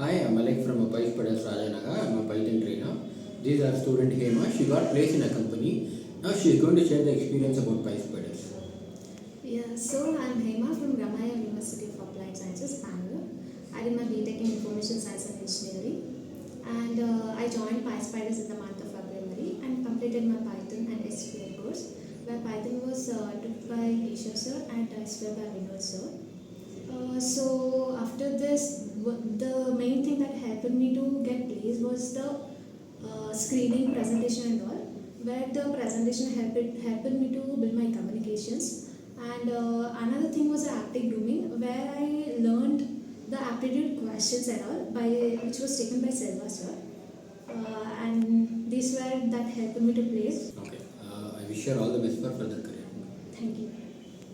Hi, I'm Alex from PySpiders Rajajinagar. I'm a Python trainer. This is our student Hema. She got placed in a company. Now she is going to share the experience about PySpiders. Yeah, so I'm Hema from Ramaya University of Applied Sciences, Bangalore. I did my B.TECH in Information Science and Engineering, and I joined PySpiders in the month of February and completed my Python and SQL course, where Python was taught by Isha sir and SQL by Vinod sir. So after this, the main thing that helped me to get placed was the screening, presentation and all, where the presentation helped me to build my communications. And another thing was the aptic grooming, where I learned the aptitude questions and all, which was taken by Selva sir. And these were that helped me to place. Okay. I wish her all the best for further